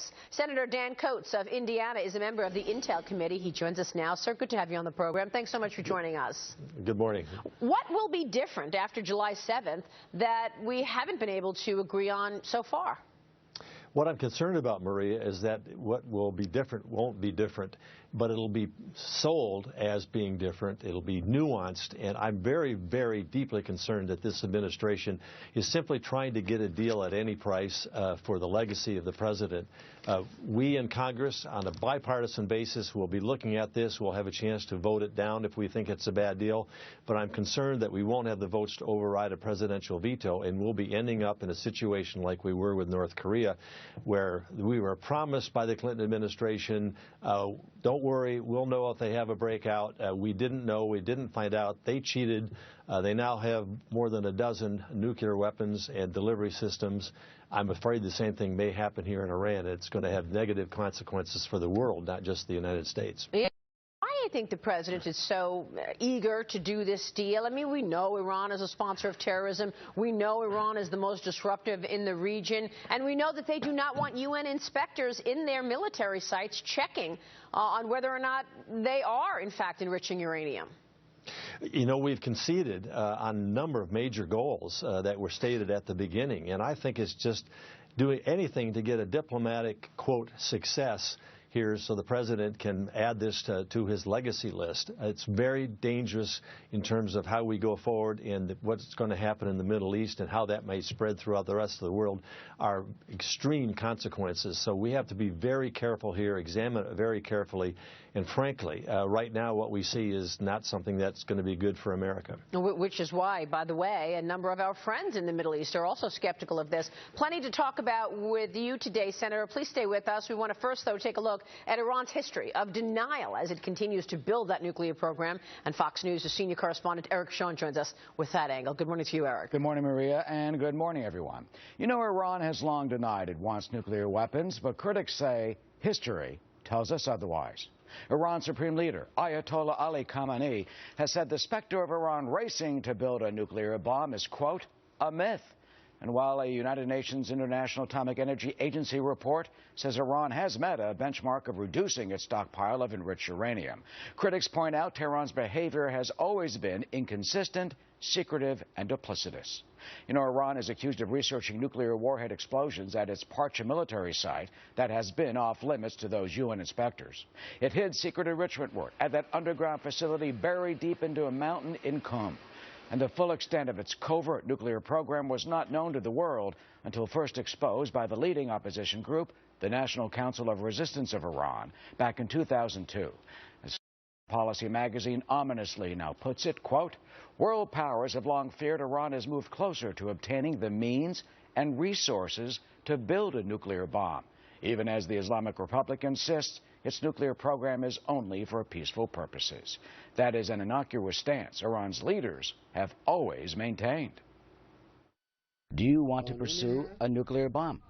this. Senator Dan Coats of Indiana is a member of the Intel Committee. He joins us now. Sir, good to have you on the program. Thanks so much for joining us. Good morning. What will be different after July 7th that we haven't been able to agree on so far? What I'm concerned about, Maria, is that what will be different won't be different, but it'll be sold as being different. It'll be nuanced, and I'm very, very deeply concerned that this administration is simply trying to get a deal at any price for the legacy of the president. We in Congress, on a bipartisan basis, will be looking at this. We'll have a chance to vote it down if we think it's a bad deal, but I'm concerned that we won't have the votes to override a presidential veto, and we'll be ending up in a situation like we were with North Korea, where we were promised by the Clinton administration, don't worry, we'll know if they have a breakout. We didn't know, we didn't find out. They cheated. They now have more than a dozen nuclear weapons and delivery systems. I'm afraid the same thing may happen here in Iran. It's going to have negative consequences for the world, not just the United States. Yeah. Why do you think the president is so eager to do this deal? I mean, we know Iran is a sponsor of terrorism. We know Iran is the most disruptive in the region. And we know that they do not want UN inspectors in their military sites checking on whether or not they are, in fact, enriching uranium. You know, we've conceded on a number of major goals that were stated at the beginning, and I think it's just doing anything to get a diplomatic, quote, success here so the president can add this to his legacy list. It's very dangerous in terms of how we go forward and what's going to happen in the Middle East and how that may spread throughout the rest of the world are extreme consequences. So we have to be very careful here, examine it very carefully, and frankly, right now what we see is not something that's going to be good for America. Which is why, by the way, a number of our friends in the Middle East are also skeptical of this. Plenty to talk about with you today, Senator. Please stay with us. We want to first, though, take a look at Iran's history of denial as it continues to build that nuclear program. And Fox News' senior correspondent Eric Schoen joins us with that angle. Good morning to you, Eric. Good morning, Maria, and good morning, everyone. You know, Iran has long denied it wants nuclear weapons, but critics say history tells us otherwise. Iran's supreme leader, Ayatollah Ali Khamenei, has said the specter of Iran racing to build a nuclear bomb is, quote, a myth. And while a United Nations International Atomic Energy Agency report says Iran has met a benchmark of reducing its stockpile of enriched uranium, critics point out Tehran's behavior has always been inconsistent, secretive, and duplicitous. You know, Iran is accused of researching nuclear warhead explosions at its Parcha military site that has been off limits to those UN inspectors. It hid secret enrichment work at that underground facility buried deep into a mountain in Qom. And the full extent of its covert nuclear program was not known to the world until first exposed by the leading opposition group, the National Council of Resistance of Iran, back in 2002. As Policy magazine ominously now puts it, quote, world powers have long feared Iran has moved closer to obtaining the means and resources to build a nuclear bomb, even as the Islamic Republic insists its nuclear program is only for peaceful purposes. That is an innocuous stance Iran's leaders have always maintained. Do you want to pursue a nuclear bomb?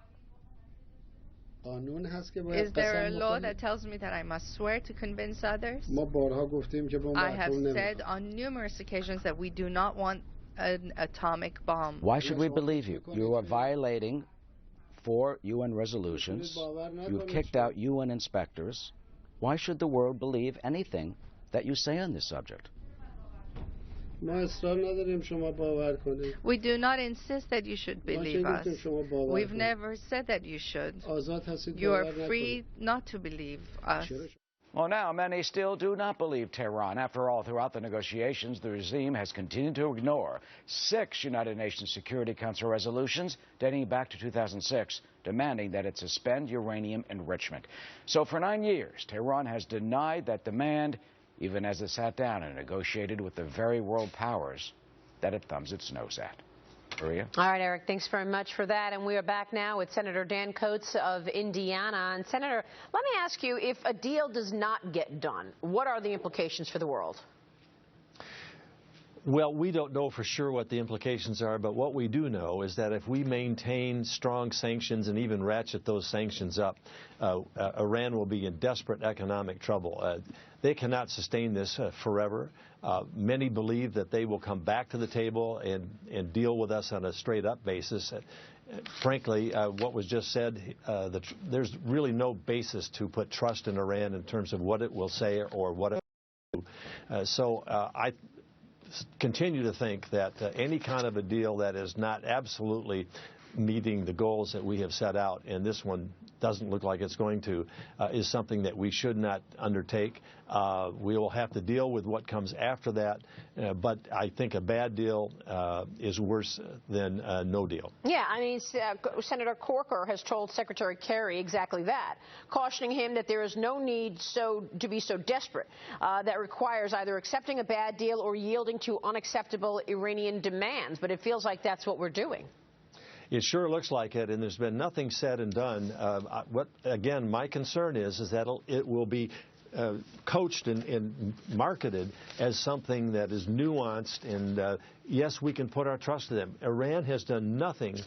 Is there a law that tells me that I must swear to convince others? I have said on numerous occasions that we do not want an atomic bomb. Why should we believe you? You are violating 4 UN resolutions. You've kicked out UN inspectors. Why should the world believe anything that you say on this subject? We do not insist that you should believe us. We've never said that you should. You are free not to believe us. Well, now, many still do not believe Tehran. After all, throughout the negotiations, the regime has continued to ignore 6 United Nations Security Council resolutions dating back to 2006, demanding that it suspend uranium enrichment. So for 9 years, Tehran has denied that demand, even as it sat down and negotiated with the very world powers that it thumbs its nose at. Maria? All right, Eric, thanks very much for that. And we are back now with Senator Dan Coats of Indiana. And Senator, let me ask you, if a deal does not get done, what are the implications for the world? Well, we don't know for sure what the implications are, but what we do know is that if we maintain strong sanctions and even ratchet those sanctions up, Iran will be in desperate economic trouble. They cannot sustain this forever. Many believe that they will come back to the table and deal with us on a straight-up basis. frankly, what was just said, there's really no basis to put trust in Iran in terms of what it will say or what it will do. So I continue to think that any kind of a deal that is not absolutely meeting the goals that we have set out, and this one doesn't look like it's going to, is something that we should not undertake. We will have to deal with what comes after that, but I think a bad deal is worse than no deal. Yeah, I mean, Senator Corker has told Secretary Kerry exactly that, cautioning him that there is no need to be so desperate that requires either accepting a bad deal or yielding to unacceptable Iranian demands. But it feels like that's what we're doing. It sure looks like it, and there's been nothing said and done. Again, my concern is that it will be coached and marketed as something that is nuanced, and yes, we can put our trust in them. Iran has done nothing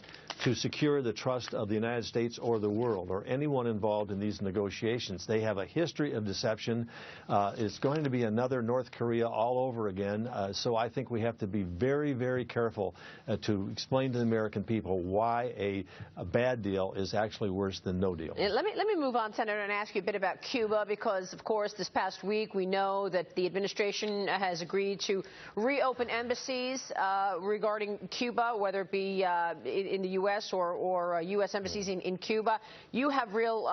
to secure the trust of the United States or the world or anyone involved in these negotiations. They have a history of deception. It's going to be another North Korea all over again. So I think we have to be very, very careful to explain to the American people why a bad deal is actually worse than no deal. Let me move on, Senator, and ask you a bit about Cuba, because, of course, this past week we know that the administration has agreed to reopen embassies regarding Cuba, whether it be in the U.S. or U.S. embassies in Cuba. You have real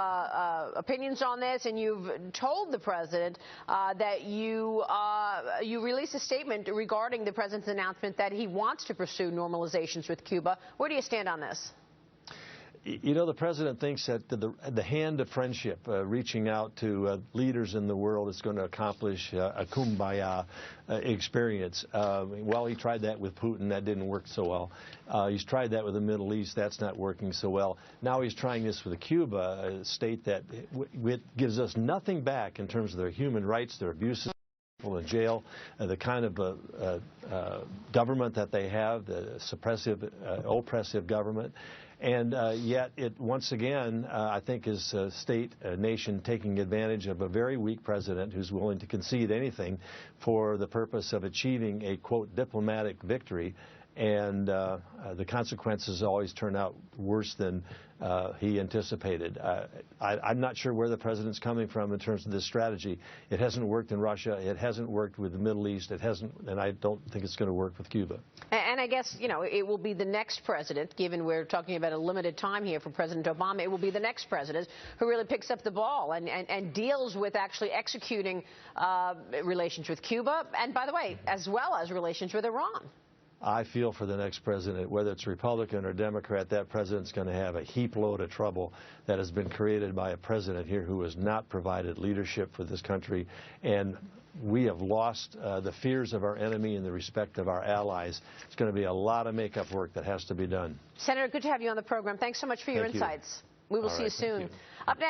opinions on this, and you've told the president that you released a statement regarding the president's announcement that he wants to pursue normalizations with Cuba. Where do you stand on this? You know, the president thinks that the hand of friendship, reaching out to leaders in the world, is going to accomplish a kumbaya experience. Well, he tried that with Putin. That didn't work so well. He's tried that with the Middle East. That's not working so well. Now he's trying this with Cuba, a state that gives us nothing back in terms of their human rights, their abuses in jail, the kind of government that they have, the suppressive, oppressive government. And yet it, once again, I think is a state, a nation taking advantage of a very weak president who's willing to concede anything for the purpose of achieving a, quote, diplomatic victory. And the consequences always turn out worse than he anticipated. I'm not sure where the president's coming from in terms of this strategy. It hasn't worked in Russia. It hasn't worked with the Middle East. It hasn't, and I don't think it's going to work with Cuba. And I guess, you know, it will be the next president, given we're talking about a limited time here for President Obama, it will be the next president who really picks up the ball and deals with actually executing relations with Cuba, and, by the way, as well as relations with Iran. I feel for the next president, whether it's Republican or Democrat, that president's going to have a heap load of trouble that has been created by a president here who has not provided leadership for this country. And we have lost the fears of our enemy and the respect of our allies. It's going to be a lot of makeup work that has to be done. Senator, good to have you on the program. Thanks so much for your insights. We will see you soon. Up next.